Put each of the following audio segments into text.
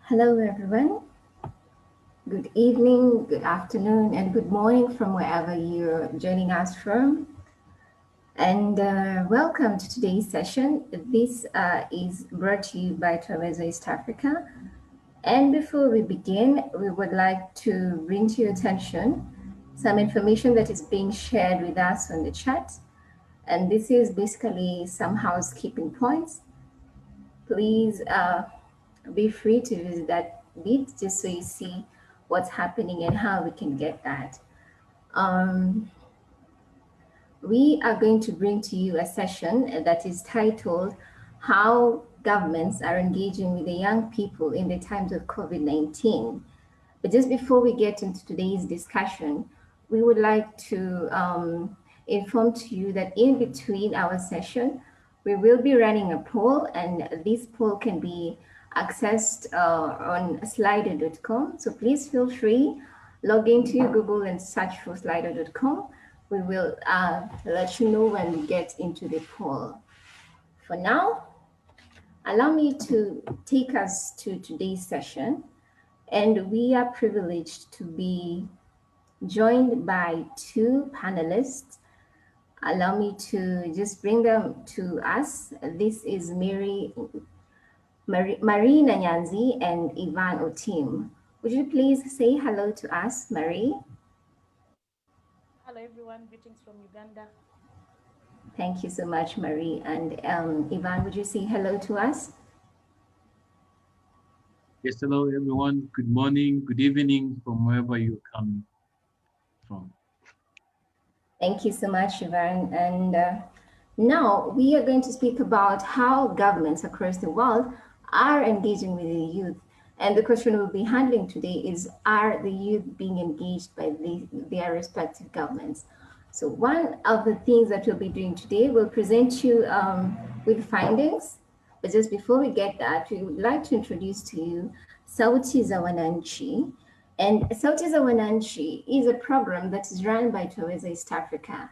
Hello, everyone. Good evening, good afternoon, and good morning from wherever you're joining us from. And welcome to today's session. This is brought to you by Traverso East Africa. And before we begin, we would like to bring to your attention some information that is being shared with us on the chat. And this is basically some housekeeping points. Please be free to visit that bit just so you see what's happening and how we can get that. Um, we are going to bring to you a session that is titled How Governments Are Engaging with the Young People in the Times of COVID-19. But just before we get into today's discussion, we would like to inform to you that in between our session, we will be running a poll, and this poll can be accessed on slido.com. So please feel free, log into Google and search for slido.com. We will let you know when we get into the poll. For now, allow me to take us to today's session. And we are privileged to be joined by two panelists. Allow me to just bring them to us. This is Marie Nanyanzi and Ivan Otim. Would you please say hello to us, Marie? Hello, everyone. Greetings from Uganda. Thank you so much, Marie. And Ivan, would you say hello to us? Yes, hello, everyone. Good morning, good evening from wherever you're coming from. Thank you so much, Ivan. And now we are going to speak about how governments across the world are engaging with the youth. And the question we'll be handling today is, are the youth being engaged by their respective governments? So one of the things that we'll be doing today, we'll present you with findings. But just before we get that, we would like to introduce to you Sauti za Wananchi. And Sauti za Wananchi is a program that is run by Traverso East Africa.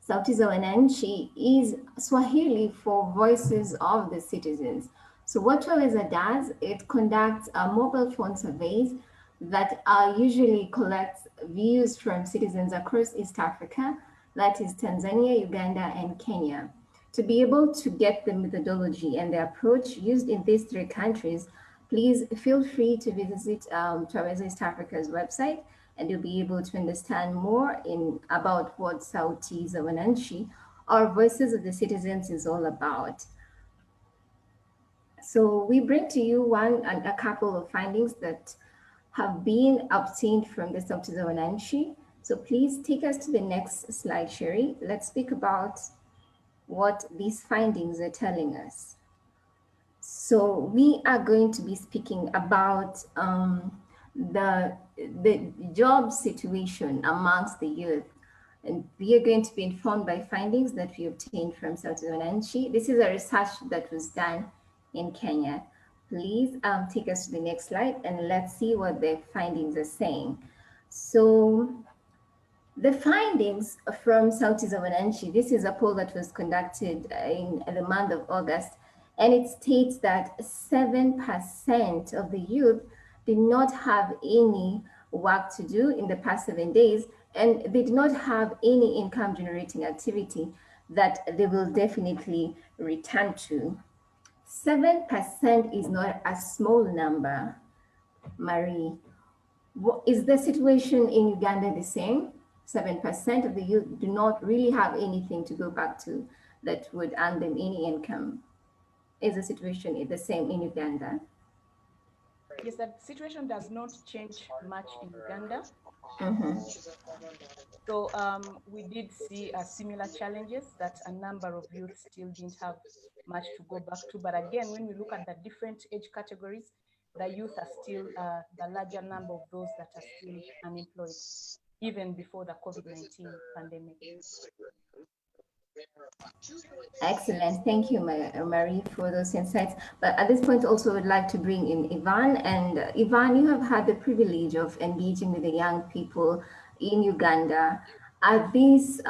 Sauti za Wananchi is Swahili for Voices of the Citizens. So what Traverso does, it conducts mobile phone surveys that usually collects views from citizens across East Africa, that is Tanzania, Uganda, and Kenya. To be able to get the methodology and the approach used in these three countries, please feel free to visit Traverso East Africa's website, and you'll be able to understand more about what Sauti za Wananchi, or Voices of the Citizens, is all about. So we bring to you a couple of findings that have been obtained from the Sauti za Wananchi. So please take us to the next slide, Sherry. Let's speak about what these findings are telling us. So we are going to be speaking about the job situation amongst the youth. And we are going to be informed by findings that we obtained from Sauti za Wananchi. This is a research that was done in Kenya. Please take us to the next slide and let's see what the findings are saying. So the findings from Sauti za Wananchi, this is a poll that was conducted in the month of August, and it states that 7% of the youth did not have any work to do in the past 7 days, and they did not have any income generating activity that they will definitely return to. 7% is not a small number, Marie. Is the situation in Uganda the same? 7% of the youth do not really have anything to go back to that would earn them any income. Is the situation the same in Uganda? Yes, that situation does not change much in Uganda. So we did see similar challenges that a number of youth still didn't have much to go back to. But again, when we look at the different age categories, the youth are still the larger number of those that are still unemployed, even before the COVID-19 pandemic. Excellent. Thank you, Marie, for those insights. But at this point, also would like to bring in Ivan. And Ivan, you have had the privilege of engaging with the young people in Uganda. Are these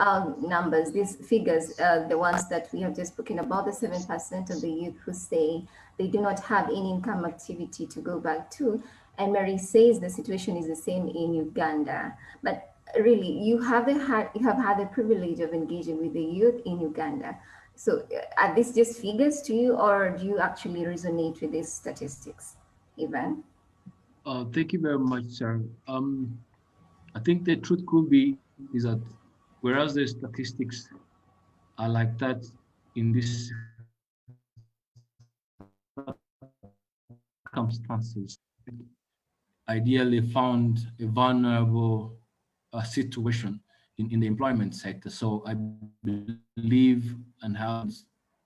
numbers, these figures, the ones that we have just spoken about, the 7% of the youth who say they do not have any income activity to go back to? And Mary says the situation is the same in Uganda. But really, you have had the privilege of engaging with the youth in Uganda. So are these just figures to you, or do you actually resonate with these statistics, Ivan? Thank you very much, sir. I think the truth could be is that whereas the statistics are like that in these circumstances, ideally found a vulnerable situation in the employment sector. So I believe and have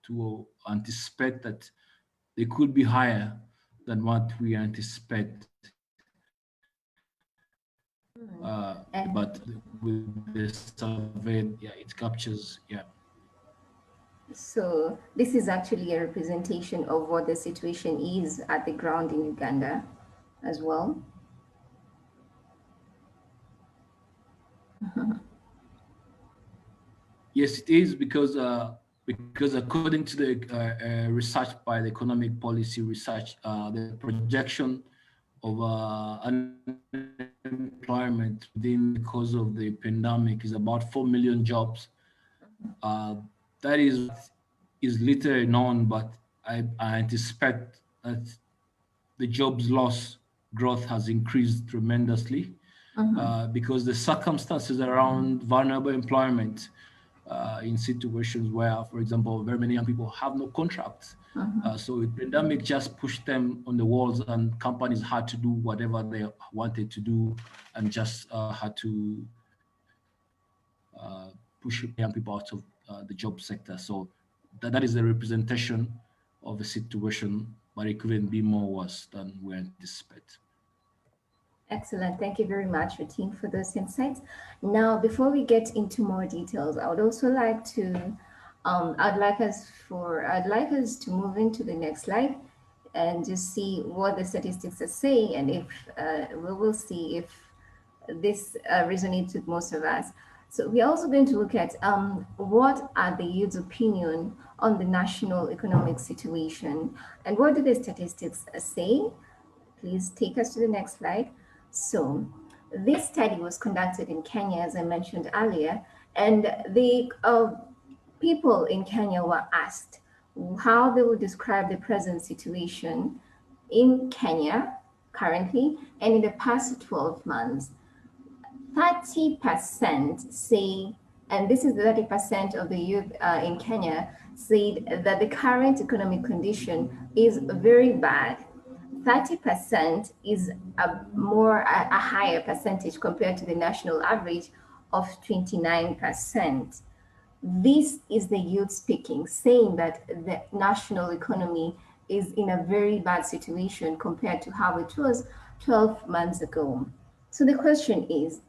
to anticipate that they could be higher than what we anticipate. But And with the survey, yeah, it captures, yeah. so this is actually a representation of what the situation is at the ground in Uganda as well. Yes, it is because according to the research by the Economic Policy Research, the projection of unemployment within the cause of the pandemic is about 4 million jobs. Uh, that is little known, but I anticipate that the jobs loss growth has increased tremendously because the circumstances around vulnerable employment in situations where, for example, very many young people have no contracts. So the pandemic just pushed them on the walls, and companies had to do whatever they wanted to do, and just had to push young people out of the job sector. So that is a representation of the situation, but it couldn't be more worse than we anticipate. Excellent. Thank you very much, Routine, for those insights. Now, before we get into more details, I would also like to, I'd like us to move into the next slide and just see what the statistics are saying, and if we will see if this resonates with most of us. So we're also going to look at what are the youth's opinion on the national economic situation, and what do the statistics say. Please take us to the next slide. So, this study was conducted in Kenya, as I mentioned earlier, and the people in Kenya were asked how they would describe the present situation in Kenya currently and in the past 12 months. 30% say, and this is the 30% of the youth in Kenya, said that the current economic condition is very bad. 30% is a higher percentage compared to the national average of 29%. This is the youth speaking, saying that the national economy is in a very bad situation compared to how it was 12 months ago. So the question is,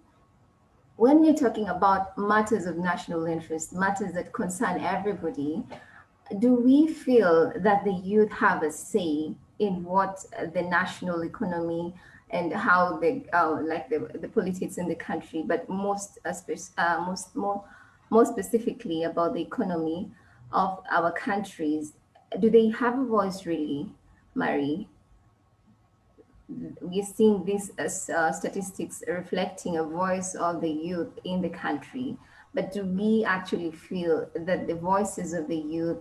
when we're talking about matters of national interest, matters that concern everybody, do we feel that the youth have a say in what the national economy and how the politics in the country, but more specifically about the economy of our countries? Do they have a voice really, Marie? We're seeing this as statistics reflecting a voice of the youth in the country. But do we actually feel that the voices of the youth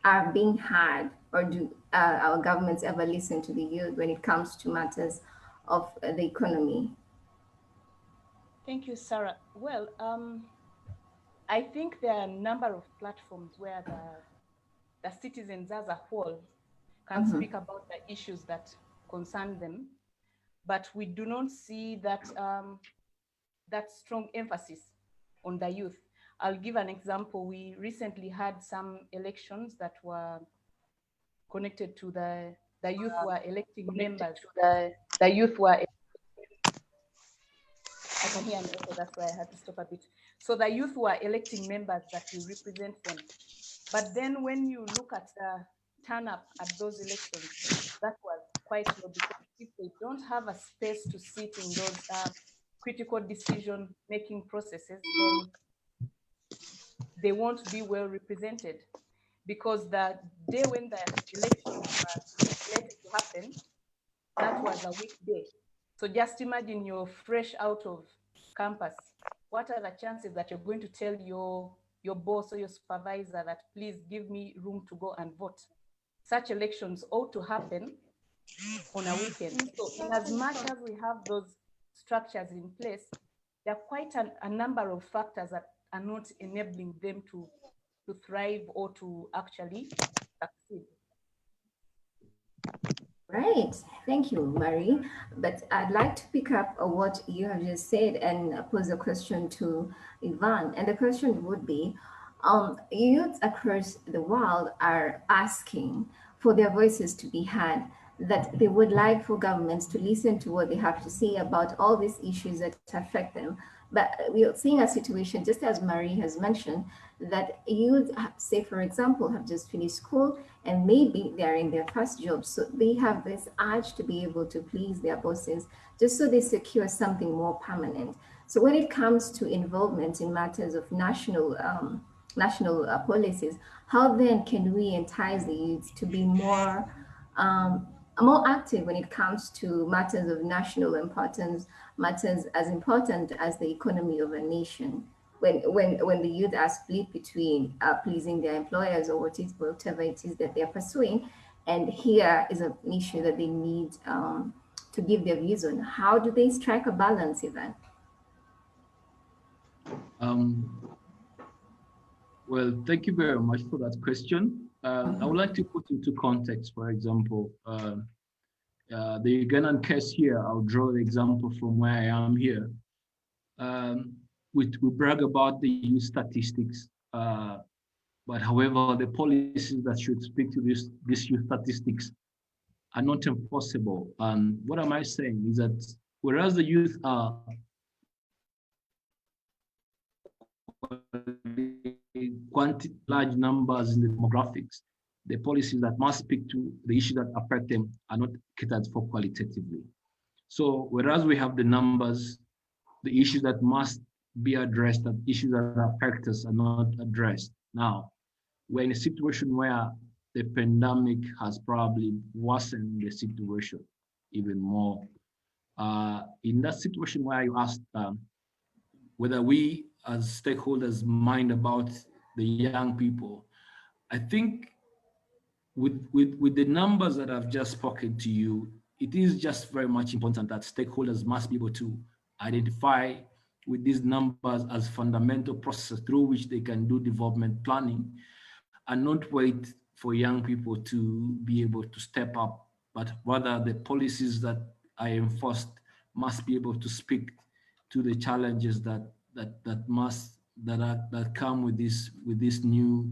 are being heard, or do our governments ever listen to the youth when it comes to matters of the economy? Thank you, Sarah. Well, I think there are a number of platforms where the citizens as a whole can speak about the issues that concern them, but we do not see that that strong emphasis on the youth. I'll give an example. We recently had some elections that were connected to the youth were electing members. The youth were, I can hear an echo, that's why I had to stop a bit. So the youth were electing members that will represent them. But then when you look at the turn up at those elections, that was quite low, because if they don't have a space to sit in those critical decision making processes, then they won't be well represented, because the day when the elections were slated to happen, that was a weekday. So just imagine you're fresh out of campus. What are the chances that you're going to tell your boss or your supervisor that please give me room to go and vote? Such elections ought to happen on a weekend. So in as much as we have those structures in place, there are quite a number of factors that are not enabling them to thrive or to actually succeed. Right. Thank you, Marie. But I'd like to pick up on what you have just said and pose a question to Ivan. And the question would be, youth across the world are asking for their voices to be heard, that they would like for governments to listen to what they have to say about all these issues that affect them. But we are seeing a situation, just as Marie has mentioned, that youth, say for example, have just finished school and maybe they're in their first job. So they have this urge to be able to please their bosses just so they secure something more permanent. So when it comes to involvement in matters of national policies, how then can we entice the youth to be um, more active when it comes to matters of national importance, matters as important as the economy of a nation? When the youth are split between pleasing their employers or whatever it is that they're pursuing, and here is an issue that they need to give their views on. How do they strike a balance, Ivan? Um, well, thank you very much for that question. I would like to put into context, for example, the Ugandan case here. I'll draw the example from where I am here. Um, we brag about the youth statistics, but however, the policies that should speak to these youth statistics are not enforceable. And what am I saying is that whereas the youth are large numbers in the demographics, the policies that must speak to the issues that affect them are not catered for qualitatively. So whereas we have the numbers, the issues that must be addressed, the issues that affect us are not addressed. Now, we're in a situation where the pandemic has probably worsened the situation even more. In that situation where you asked whether we as stakeholders mind about the young people, I think with the numbers that I've just spoken to you, it is just very much important that stakeholders must be able to identify with these numbers as fundamental processes through which they can do development planning and not wait for young people to be able to step up, but rather the policies that are enforced must be able to speak to the challenges that come with this new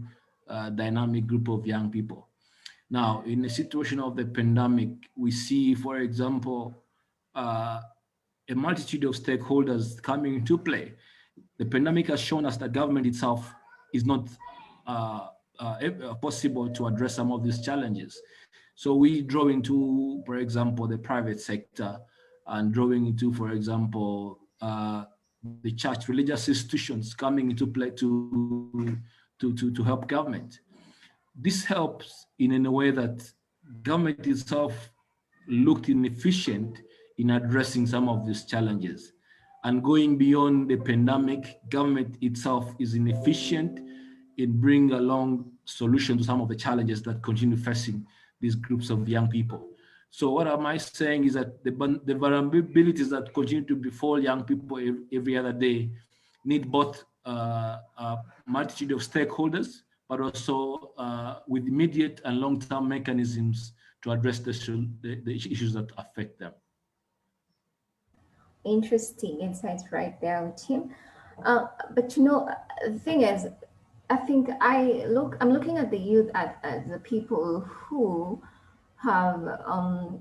dynamic group of young people. Now, in the situation of the pandemic, we see, for example, a multitude of stakeholders coming into play. The pandemic has shown us that government itself is not possible to address some of these challenges. So we draw into, for example, the private sector and drawing into, for example, the church, religious institutions coming into play to help government. This helps in a way that government itself looked inefficient in addressing some of these challenges. And going beyond the pandemic, government itself is inefficient in bringing along solutions to some of the challenges that continue facing these groups of young people. So what am I saying is that the vulnerabilities that continue to befall young people every other day need both a multitude of stakeholders, but also with immediate and long-term mechanisms to address the issues that affect them. Interesting insights right there, Tim. But you know, the thing is, I think I'm looking at the youth as the people who have,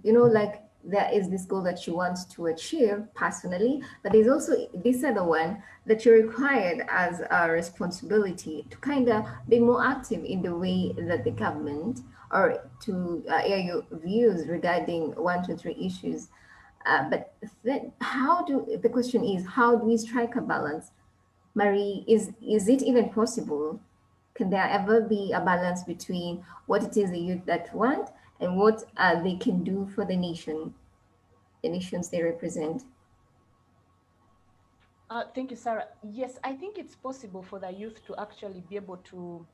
like there is this goal that you want to achieve personally, but there's also this other one that you're required as a responsibility to kind of be more active in the way that the government or to air your views regarding 1, 2, 3 issues But then the question is, how do we strike a balance? Marie, is it even possible? Can there ever be a balance between what it is the youth that want and what they can do for the nation, the nations they represent? Thank you, Sarah. Yes, I think it's possible for the youth to actually be able to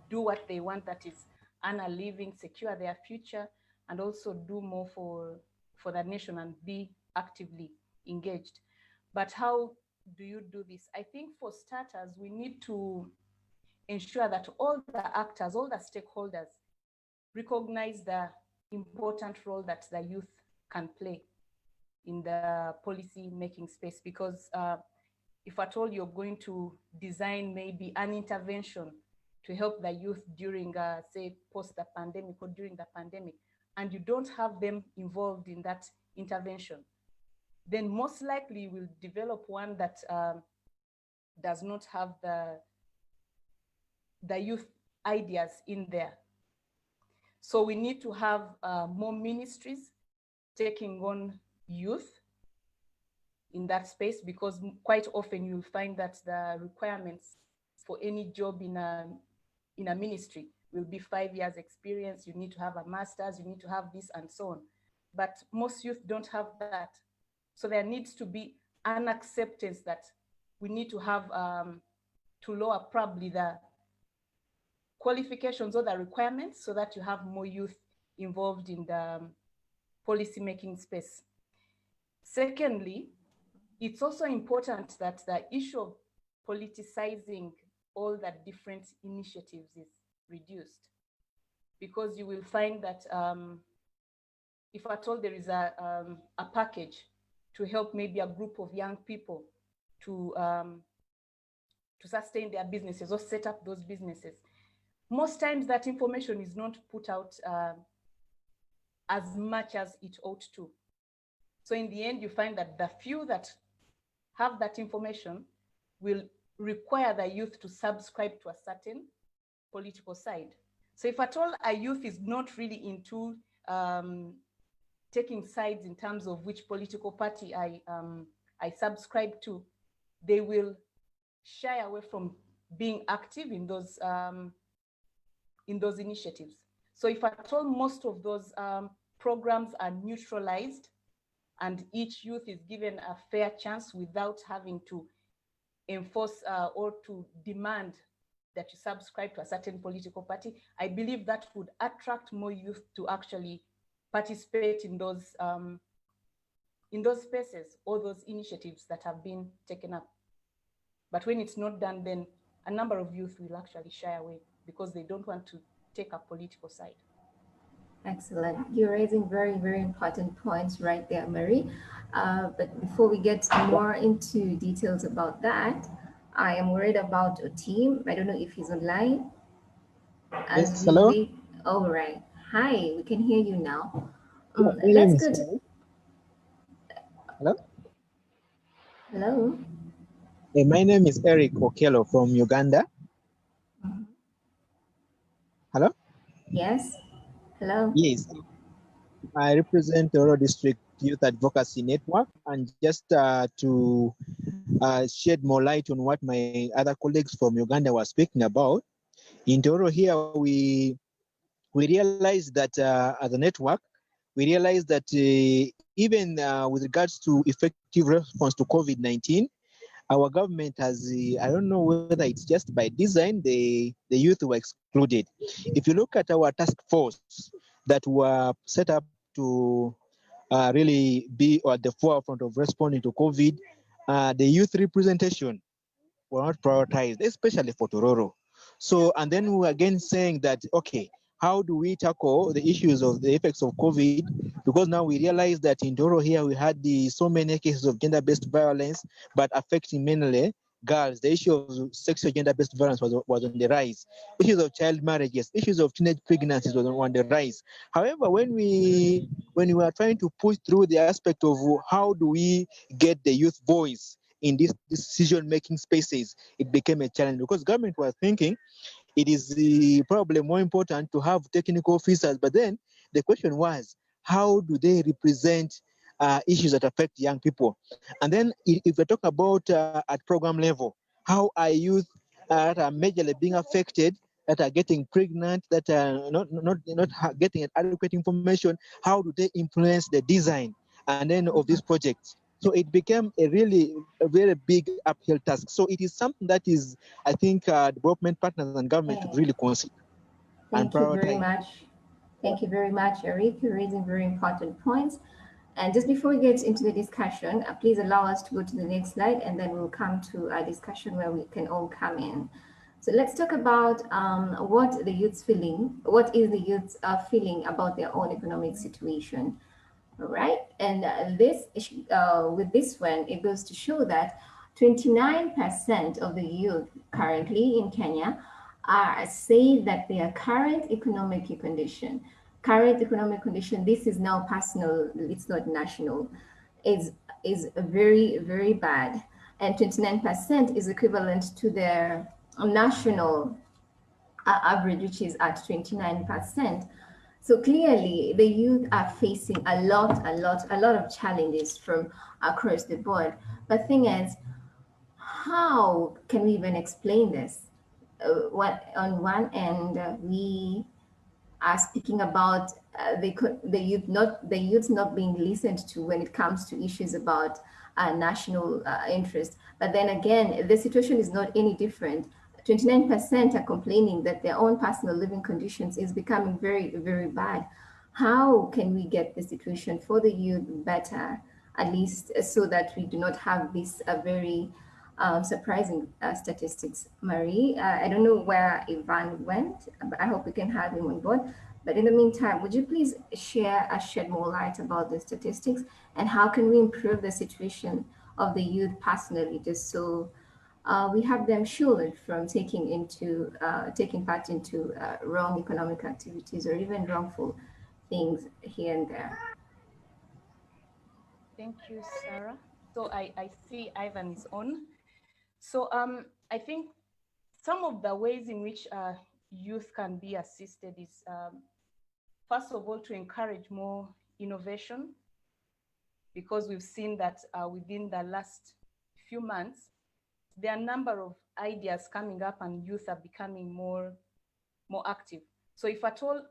do what they want, that is, earn a living, secure their future, and also do more for the nation and be actively engaged. But how do you do this? I think for starters, we need to ensure that all the actors, all the stakeholders recognize the important role that the youth can play in the policy making space. Because if at all you're going to design maybe an intervention to help the youth during, say, post the pandemic or during the pandemic, and you don't have them involved in that intervention, then most likely we'll develop one that does not have the youth ideas in there. So we need to have more ministries taking on youth in that space, because quite often you'll find that the requirements for any job in a ministry will be 5 years experience, you need to have a master's, you need to have this and so on. But most youth don't have that. So there needs to be an acceptance that we need to have to lower probably the qualifications or the requirements so that you have more youth involved in the policy making space. Secondly, it's also important that the issue of politicizing all the different initiatives is reduced, because you will find that if at all there is a package to help maybe a group of young people to sustain their businesses or set up those businesses, most times that information is not put out as much as it ought to. So in the end, you find that the few that have that information will require the youth to subscribe to a certain political side. So if at all a youth is not really into taking sides in terms of which political party I subscribe to, they will shy away from being active in those initiatives. So if at all most of those programs are neutralized and each youth is given a fair chance without having to enforce or to demand that you subscribe to a certain political party, I believe that would attract more youth to actually participate in those spaces or those initiatives that have been taken up. But when it's not done, then a number of youth will actually shy away because they don't want to take a political side. Excellent. You're raising very, very important points right there, Marie. But before we get more into details about that, I am worried about a team. I don't know if he's online. Yes, hello. All right. Hi, we can hear you now. My name Let's is go to. Hello. Hello. My name is Eric Kokelo from Uganda. Hello. Yes. Hello. Yes, I represent the Oro District Youth Advocacy Network, and just to shed more light on what my other colleagues from Uganda were speaking about. In Toro here, we realized that as a network, we realized that even with regards to effective response to COVID-19, our government has, I don't know whether it's just by design, the youth were excluded. If you look at our task force that were set up to really be at the forefront of responding to COVID, the youth representation were not prioritized, especially for Tororo. So, and then we were again saying that, okay, how do we tackle the issues of the effects of COVID? Because now we realize that in Toro here, we had so many cases of gender-based violence, but affecting mainly girls. The issue of sexual gender-based violence was on the rise. Issues of child marriages, issues of teenage pregnancies was on the rise. However, when we were trying to push through the aspect of how do we get the youth voice in these decision-making spaces, it became a challenge because government was thinking it is probably more important to have technical officers. But then the question was, how do they represent issues that affect young people. And then if we talk about at program level, how are youth that are majorly being affected, that are getting pregnant, that are not getting adequate information, how do they influence the design and then of these projects? So it became a very big uphill task. So it is something that is, I think, development partners and government should really consider and Thank you very prioritize. much. Thank you very much, Eric. You're raising very important points. And just before we get into the discussion, please allow us to go to the next slide, and then we'll come to a discussion where we can all come in. So let's talk about what the youth's feeling, what is the youth's feeling about their own economic situation. All right, and with this one, it goes to show that 29% of the youth currently in Kenya are say that their current economic condition, this is now personal, it's not national, is very, very bad. And 29% is equivalent to their national average, which is at 29%. So clearly, the youth are facing a lot of challenges from across the board. But thing is, how can we even explain this? What on one end we are speaking about the youth not being listened to when it comes to issues about national interest. But then again, the situation is not any different. 29% are complaining that their own personal living conditions is becoming very, very bad. How can we get the situation for the youth better, at least so that we do not have this very surprising statistics? Marie, I don't know where Ivan went, but I hope we can have him on board. But in the meantime, would you please shed more light about the statistics, and how can we improve the situation of the youth personally, just so we have them shielded from taking part into wrong economic activities or even wrongful things here and there? Thank you, Sarah. So I see Ivan is on. So I think some of the ways in which youth can be assisted is, first of all, to encourage more innovation, because we've seen that within the last few months, there are a number of ideas coming up and youth are becoming more active. So if at all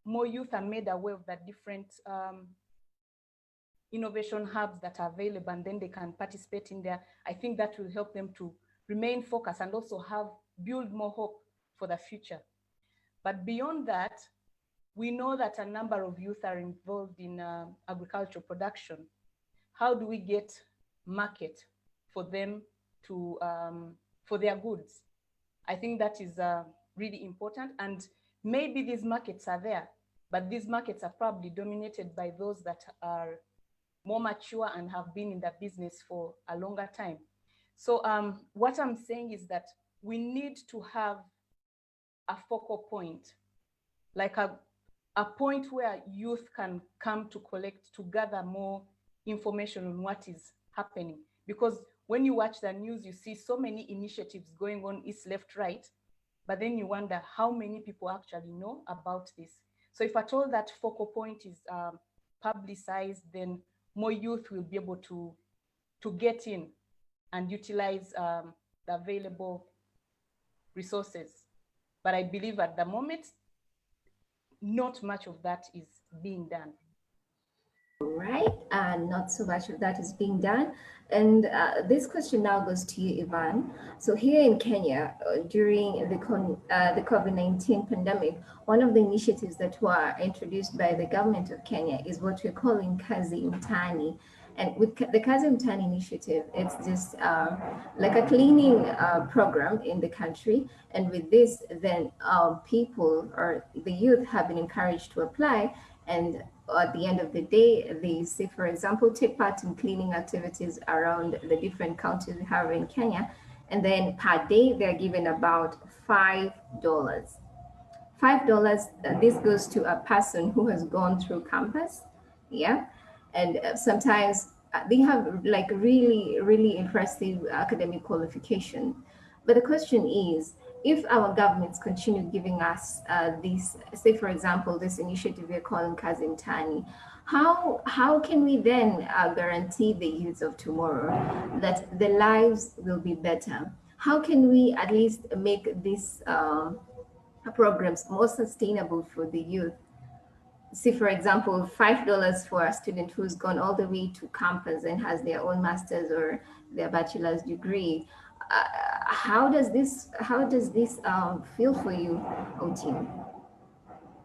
more youth are made aware of the different innovation hubs that are available, and then they can participate in there, I think that will help them to remain focused and also build more hope for the future. But beyond that, we know that a number of youth are involved in agricultural production. How do we get market for them to for their goods? I think that is really important. And maybe these markets are there, but these markets are probably dominated by those that are more mature and have been in the business for a longer time. So what I'm saying is that we need to have a focal point, like a point where youth can come to collect, to gather more information on what is happening. Because when you watch the news, you see so many initiatives going on, east, left, right, but then you wonder how many people actually know about this. So if at all that focal point is publicized, then more youth will be able to get in and utilize the available resources. But I believe at the moment, not much of that is being done. Right, not so much of that is being done. And this question now goes to you, Ivan. So here in Kenya, during the COVID-19 pandemic, one of the initiatives that were introduced by the government of Kenya is what we're calling Kazi Mtaani. And with the Kazi Mtaani initiative, it's just like a cleaning program in the country. And with this, then people or the youth have been encouraged to apply. And at the end of the day, they say, for example, take part in cleaning activities around the different counties we have in Kenya. And then per day, they're given about $5. $5, this goes to a person who has gone through campus. Yeah. And sometimes they have like really, really impressive academic qualification. But the question is, if our governments continue giving us this, say for example, this initiative we're calling Kazi Mtaani, how can we then guarantee the youth of tomorrow that their lives will be better? How can we at least make these programs more sustainable for the youth? See, for example, $5 for a student who's gone all the way to campus and has their own master's or their bachelor's degree. How does this feel for you, OT?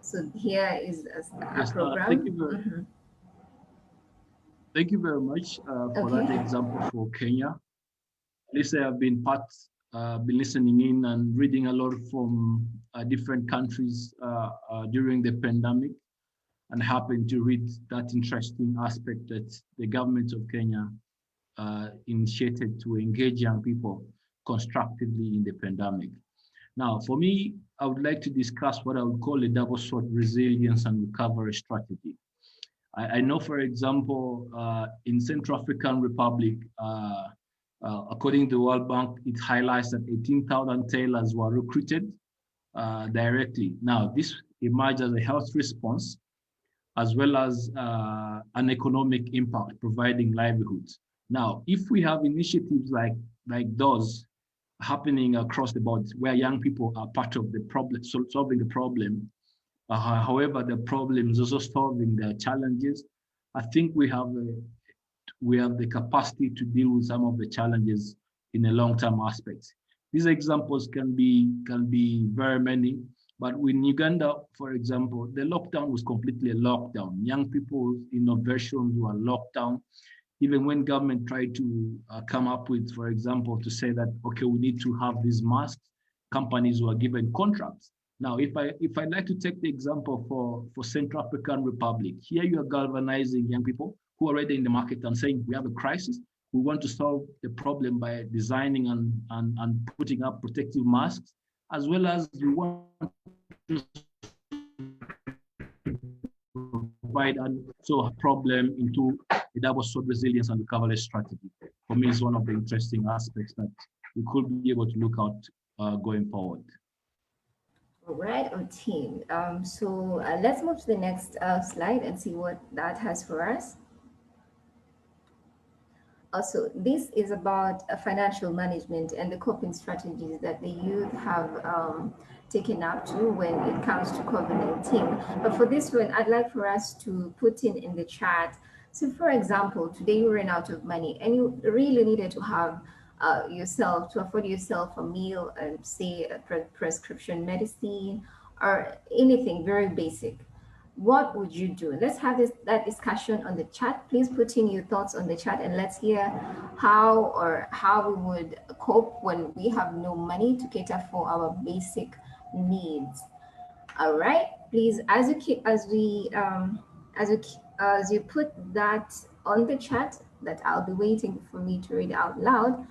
So here is a Yes, program. thank you very much for that Okay. example for Kenya. At least I have been listening in and reading a lot from different countries during the pandemic, and happened to read that interesting aspect that the government of Kenya initiated to engage young people constructively in the pandemic. Now, for me, I would like to discuss what I would call a double sword resilience and recovery strategy. I know, for example, in Central African Republic, according to the World Bank, it highlights that 18,000 tailors were recruited directly. Now, this emerged as a health response as well as an economic impact, providing livelihoods. Now, if we have initiatives like those happening across the board, where young people are part of the problem, solving the problem, however, the problem is also solving their challenges, I think we have the capacity to deal with some of the challenges in a long-term aspect. These examples can be very many, but in Uganda, for example, the lockdown was completely a lockdown. Young people's innovations were locked down. Even when government tried to come up with, for example, to say that, okay, we need to have these masks, companies were given contracts. Now, if I'd like to take the example for Central African Republic, here you are galvanizing young people who are already in the market and saying, we have a crisis. We want to solve the problem by designing and putting up protective masks, as well as we want to provide and solve a problem into a double sword resilience and recovery strategy. For me, is one of the interesting aspects that we could be able to look at going forward. All right, our team. So let's move to the next slide and see what that has for us. Also, this is about financial management and the coping strategies that the youth have taken up to when it comes to COVID-19. But for this one, I'd like for us to put in the chat. So, for example, today you ran out of money and you really needed to have yourself to afford yourself a meal and say a prescription medicine or anything very basic. What would you do? Let's have that discussion on the chat. Please put in your thoughts on the chat and let's hear how we would cope when we have no money to cater for our basic needs. All right, please, as you put that on the chat, that I'll be waiting for me to read out loud.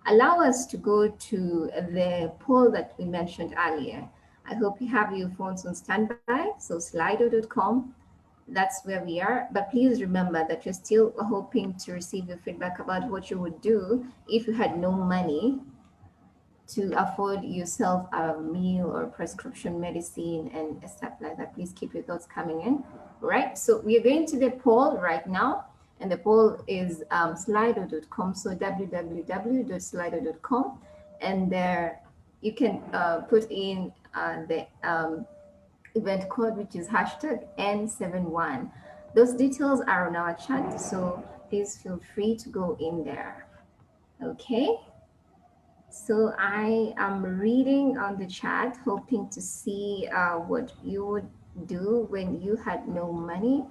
Allow us to go to the poll that we mentioned earlier. I hope you have your phones on standby. So slido.com, that's where we are. But please remember that you're still hoping to receive your feedback about what you would do if you had no money to afford yourself a meal or prescription medicine and stuff like that. Please keep your thoughts coming in. All right, so we are going to the poll right now, and the poll is slido.com. So www.slido.com, and there you can put in the event code, which is hashtag N71. Those details are on our chat, so please feel free to go in there. Okay. So I am reading on the chat, hoping to see what you would do when you had no money.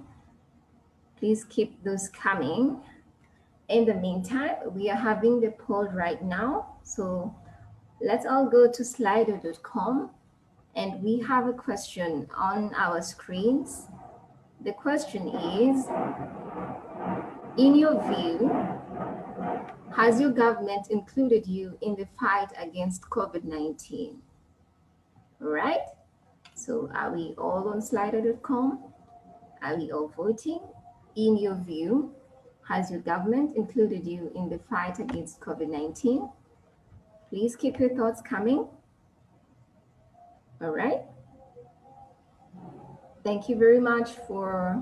Please keep those coming. In the meantime, we are having the poll right now. So let's all go to slido.com, and we have a question on our screens. The question is, in your view, has your government included you in the fight against COVID-19? Right? So are we all on slido.com? Are we all voting? In your view, has your government included you in the fight against COVID-19? Please keep your thoughts coming. All right. Thank you very much for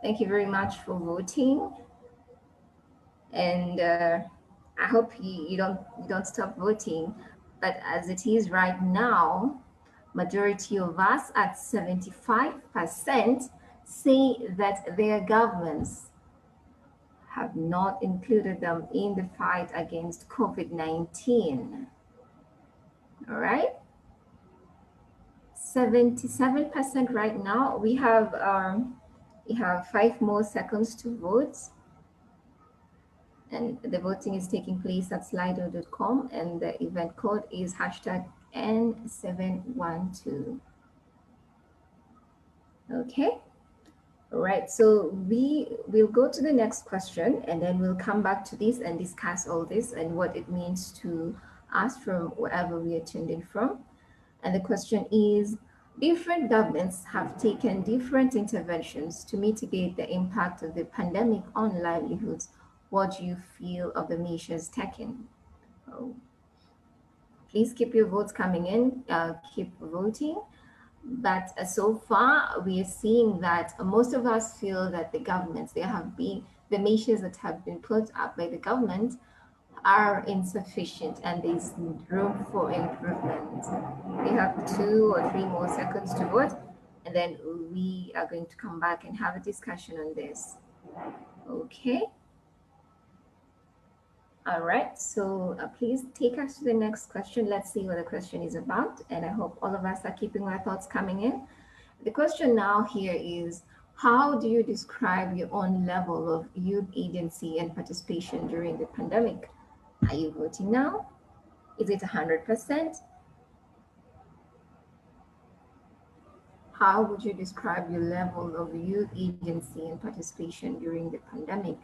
Thank you very much for voting. And I hope you don't stop voting. But as it is right now, majority of us at 75% say that their governments have not included them in the fight against COVID-19. All right, 77% right now. We have 5 more seconds to vote, and the voting is taking place at slido.com, and the event code is hashtag N712. Okay. All right, so we will go to the next question, and then we'll come back to this and discuss all this and what it means to us from wherever we are tuned in from. And the question is, different governments have taken different interventions to mitigate the impact of the pandemic on livelihoods. What do you feel of the measures taken? Oh, please keep your votes coming in, keep voting. But so far, we are seeing that most of us feel that the measures that have been put up by the government are insufficient and there's room for improvement. We have 2 or 3 more seconds to vote, and then we are going to come back and have a discussion on this. Okay. All right, so please take us to the next question. Let's see what the question is about. And I hope all of us are keeping our thoughts coming in. The question now here is, how do you describe your own level of youth agency and participation during the pandemic? Are you voting now? Is it 100%? How would you describe your level of youth agency and participation during the pandemic?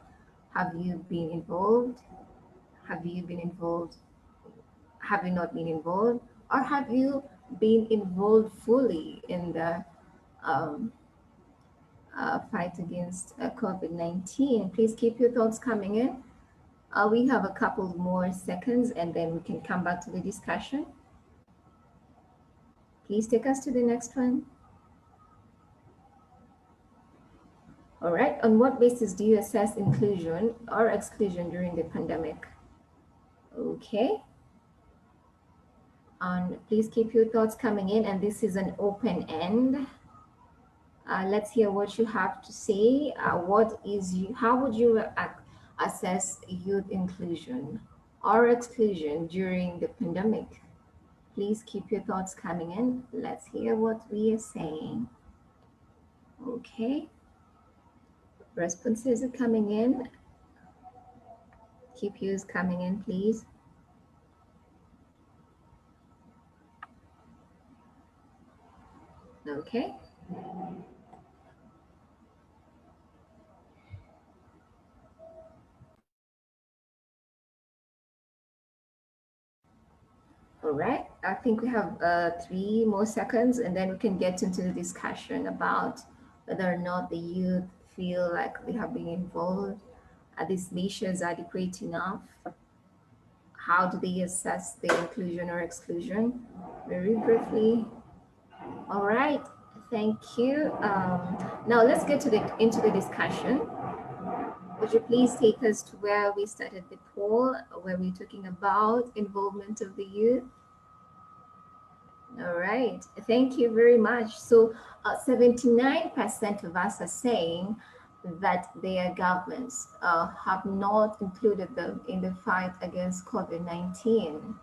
Have you been involved? Have you been involved? Have you not been involved? Or have you been involved fully in the fight against COVID-19? Please keep your thoughts coming in. We have a couple more seconds and then we can come back to the discussion. Please take us to the next one. All right, on what basis do you assess inclusion or exclusion during the pandemic? Okay. And please keep your thoughts coming in, and this is an open end. Let's hear what you have to say. How would you assess youth inclusion or exclusion during the pandemic? Please keep your thoughts coming in. Let's hear what we are saying. Okay. Responses are coming in. Keep yours coming in, please. Okay. All right, I think we have 3 more seconds and then we can get into the discussion about whether or not the youth feel like they have been involved. Are these measures adequate enough? How do they assess the inclusion or exclusion? Very briefly. All right, thank you. Now let's get into the discussion. Would you please take us to where we started the poll, where we're talking about involvement of the youth? All right, thank you very much. So 79% of us are saying that their governments have not included them in the fight against COVID-19.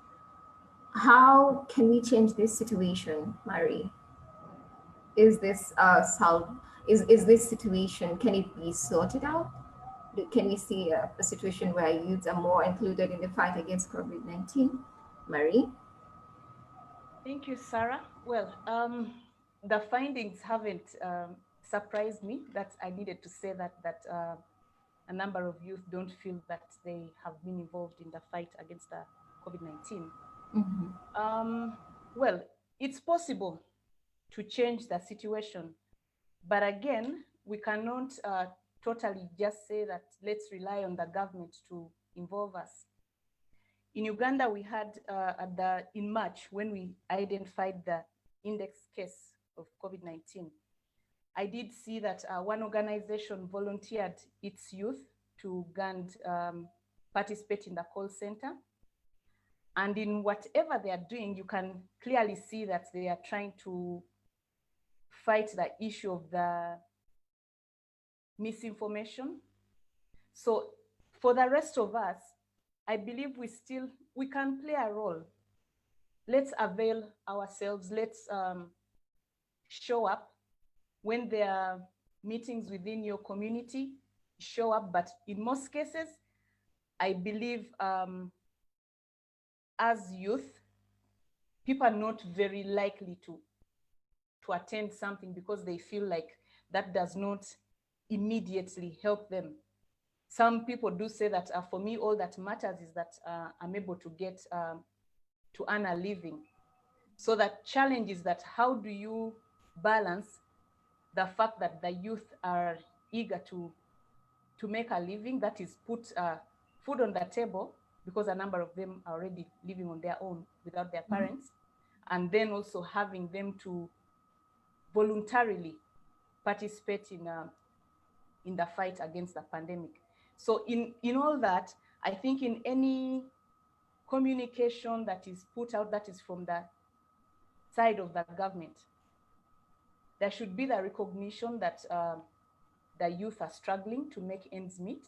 How can we change this situation, Marie? Is this is this situation, can it be sorted out? Can we see a situation where youths are more included in the fight against COVID-19? Marie? Thank you, Sarah. Well, the findings haven't surprised me. That I needed to say that a number of youth don't feel that they have been involved in the fight against COVID-19. Well, it's possible to change the situation, but again, we cannot totally just say that let's rely on the government to involve us. In Uganda, we had in March, when we identified the index case of COVID-19, I did see that one organization volunteered its youth to go and participate in the call center. And in whatever they are doing, you can clearly see that they are trying to fight the issue of the misinformation. So for the rest of us, I believe we can play a role. Let's avail ourselves. Let's show up when there are meetings within your community, show up. But in most cases, I believe as youth, people are not very likely to attend something because they feel like that does not immediately help them. Some people do say that for me, all that matters is that I'm able to get to earn a living. So that challenge is that how do you balance the fact that the youth are eager to make a living, that is put food on the table, because a number of them are already living on their own without their parents, and then also having them to voluntarily participate in the fight against the pandemic. So in all that, I think in any communication that is put out that is from the side of the government, there should be the recognition that the youth are struggling to make ends meet.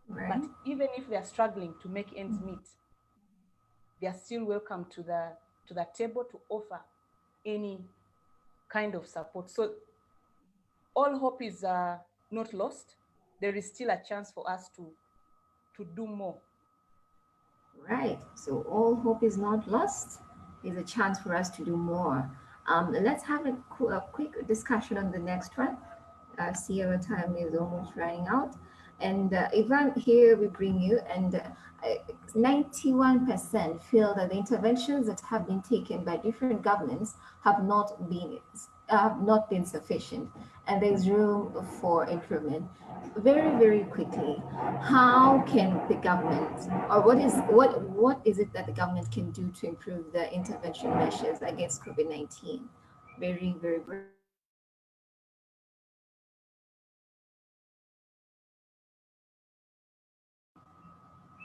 Right. But even if they're struggling to make ends meet, they are still welcome to the table to offer any kind of support. So all hope is not lost. There is still a chance for us to do more. Right. So all hope is not lost. There's a chance for us to do more. Let's have a quick discussion on the next one. See, our time is almost running out. And Ivan, here we bring you, and 91% feel that the interventions that have been taken by different governments have not been sufficient, and there's room for improvement. Very, very quickly, how can the government, or what is it that the government can do to improve the intervention measures against COVID-19? Very, very brief.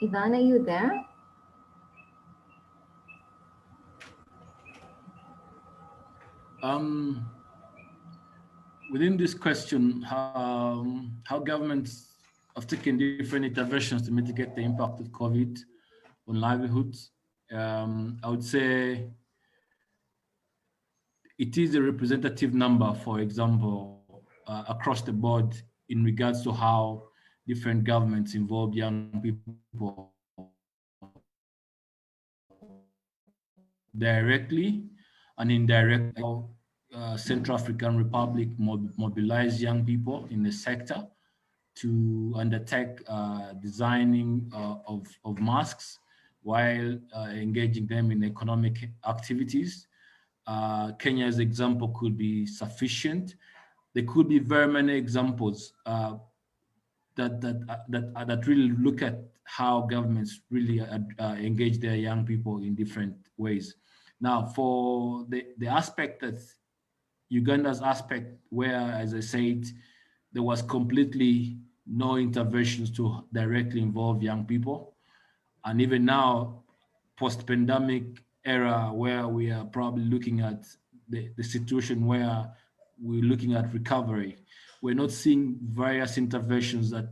Ivan, are you there? Within this question, how governments have taken different interventions to mitigate the impact of COVID on livelihoods, I would say it is a representative number, for example, across the board in regards to how different governments involve young people directly and indirectly. Central African Republic mobilized young people in the sector to undertake designing of masks while engaging them in economic activities. Kenya's example could be sufficient. There could be very many examples that really look at how governments really engage their young people in different ways. Now, for the aspect that Uganda's aspect, where, as I said, there was completely no interventions to directly involve young people. And even now, post-pandemic era, where we are probably looking at the situation where we're looking at recovery, we're not seeing various interventions that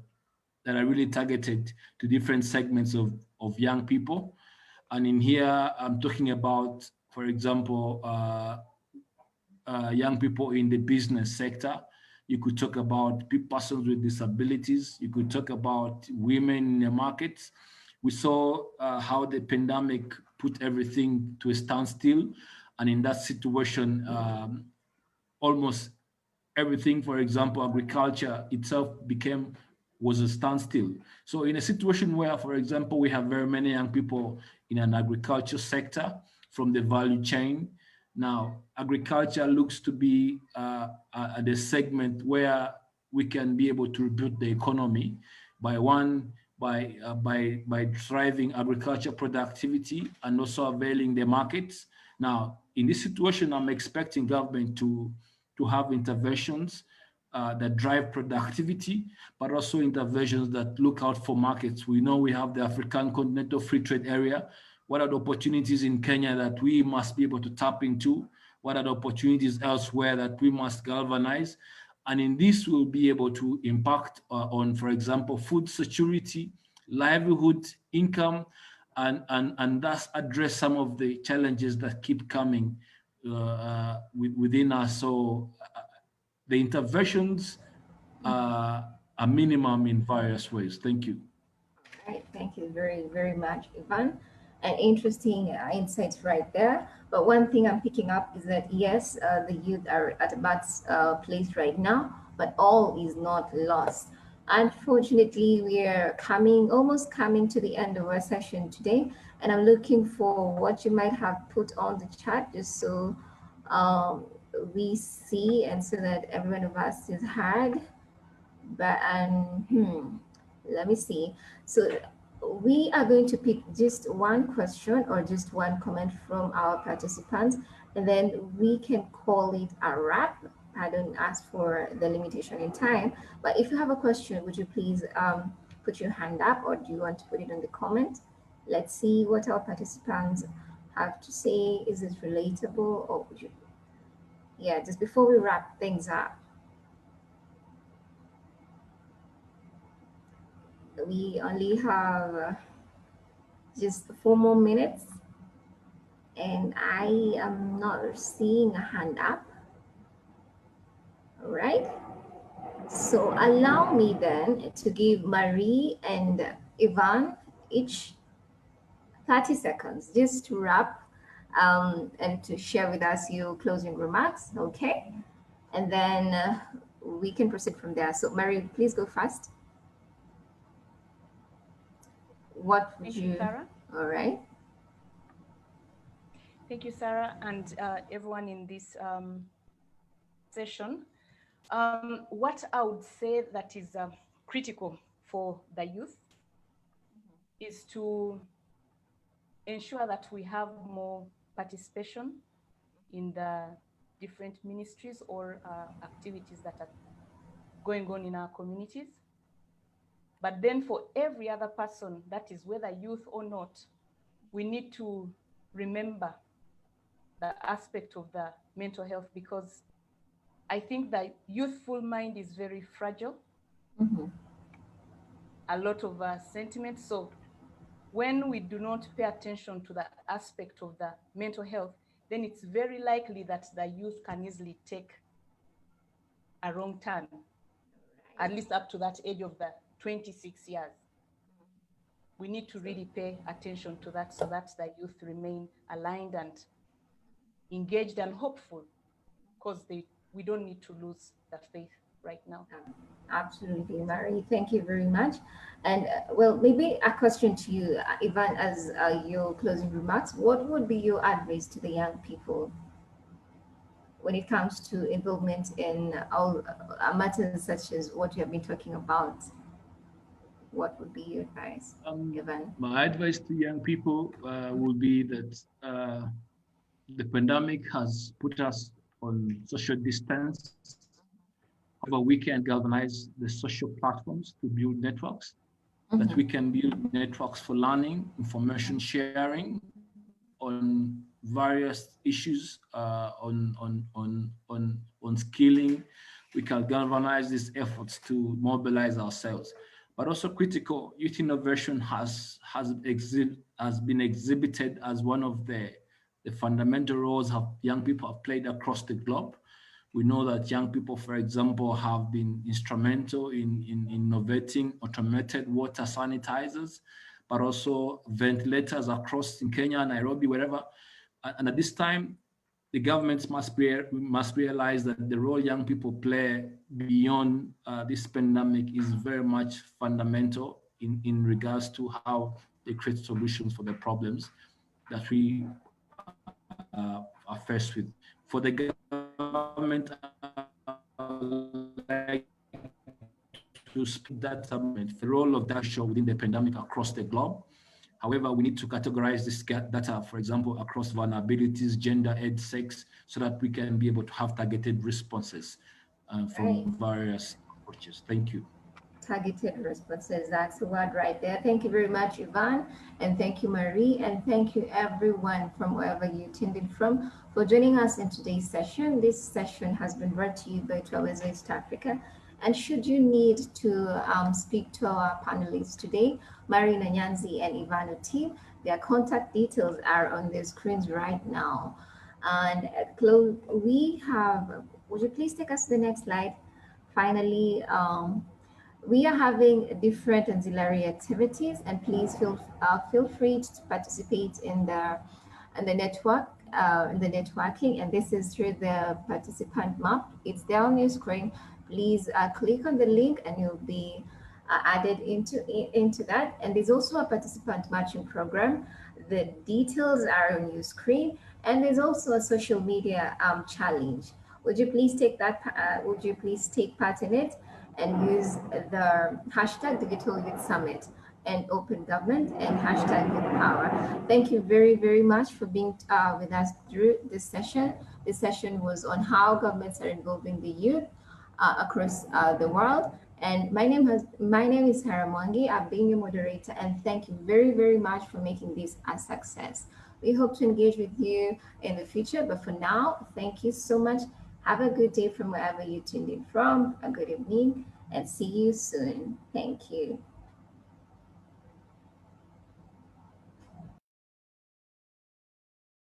are really targeted to different segments of young people. And in here, I'm talking about, for example, young people in the business sector. You could talk about persons with disabilities. You could talk about women in the markets. We saw how the pandemic put everything to a standstill. And in that situation, almost everything, for example, agriculture itself was a standstill. So in a situation where, for example, we have very many young people in an agriculture sector from the value chain. Now, agriculture looks to be the segment where we can be able to rebuild the economy by driving agriculture productivity and also availing the markets. Now, in this situation, I'm expecting government to have interventions that drive productivity, but also interventions that look out for markets. We know we have the African Continental Free Trade Area. What are the opportunities in Kenya that we must be able to tap into? What are the opportunities elsewhere that we must galvanize? And in this, we'll be able to impact on, for example, food security, livelihood, income, and thus address some of the challenges that keep coming within us. So the interventions are minimum in various ways. Thank you. Right. Thank you very, very much, Ivan. And interesting insights right there. But one thing I'm picking up is that yes, the youth are at a bad place right now, but all is not lost. Unfortunately, we are almost coming to the end of our session today, and I'm looking for what you might have put on the chat just so um, we see and so that every one of us is heard. But let me see. So we are going to pick just one question or just one comment from our participants, and then we can call it a wrap. Pardon us for the limitation in time, but if you have a question, would you please put your hand up, or do you want to put it in the comment? Let's see what our participants have to say. Is it relatable, or would you? Yeah, just before we wrap things up, we only have just 4 more minutes, and I am not seeing a hand up. All right. So allow me then to give Marie and Ivan each 30 seconds just to wrap and to share with us your closing remarks. Okay. And then we can proceed from there. So Marie, please go first. What would Thank you, Sarah. All right. Thank you, Sarah, and everyone in this session. What I would say that is critical for the youth is to ensure that we have more participation in the different ministries or activities that are going on in our communities. But then for every other person, that is whether youth or not, we need to remember the aspect of the mental health, because I think the youthful mind is very fragile. Mm-hmm. A lot of sentiments. So when we do not pay attention to the aspect of the mental health, then it's very likely that the youth can easily take a wrong turn, at least up to that age of the 26 years. We need to really pay attention to that so that the youth remain aligned and engaged and hopeful, because we don't need to lose the faith right now. Absolutely, Mary. Thank you very much. And well, maybe a question to you, Ivan, as your closing remarks. What would be your advice to the young people when it comes to involvement in all matters such as what you have been talking about? What would be your advice, Ivan? My advice to young people would be that the pandemic has put us on social distance. However, we can galvanize the social platforms to build networks, that we can build networks for learning, information sharing on various issues, on skilling. We can galvanize these efforts to mobilize ourselves. But also critical youth innovation has been exhibited as one of the fundamental roles young people have played across the globe. We know that young people, for example, have been instrumental in innovating automated water sanitizers, but also ventilators across in Kenya, Nairobi, wherever. And at this time, the governments must realize that the role young people play beyond this pandemic is very much fundamental in regards to how they create solutions for the problems that we are faced with. For the government, like to speak that the role of that show within the pandemic across the globe. However, we need to categorize this data, for example, across vulnerabilities, gender, age, sex, so that we can be able to have targeted responses Right. from various approaches. Thank you. Targeted responses. That's the word right there. Thank you very much, Ivan, and thank you, Marie, and thank you, everyone from wherever you tuned in from, for joining us in today's session. This session has been brought to you by Travelers East Africa. And should you need to speak to our panelists today, Marina Nyanzi and Ivan Oti, their contact details are on their screens right now. And at close, we have, would you please take us to the next slide? Finally, we are having different ancillary activities, and please feel free to participate in the network in the networking. And this is through the participant map. It's there on your screen. Please click on the link, and you'll be added into that. And there's also a participant matching program. The details are on your screen, and there's also a social media challenge. Would you please take that? Would you please take part in it? And use the hashtag Digital Youth Summit and Open Government and hashtag Youth Power. Thank you very, very much for being with us through this session. This session was on how governments are involving the youth across the world. And my name is Hara Mwangi. I've been your moderator, and thank you very, very much for making this a success. We hope to engage with you in the future, but for now, thank you so much. Have a good day from wherever you tuned in from, a good evening, and see you soon. Thank you.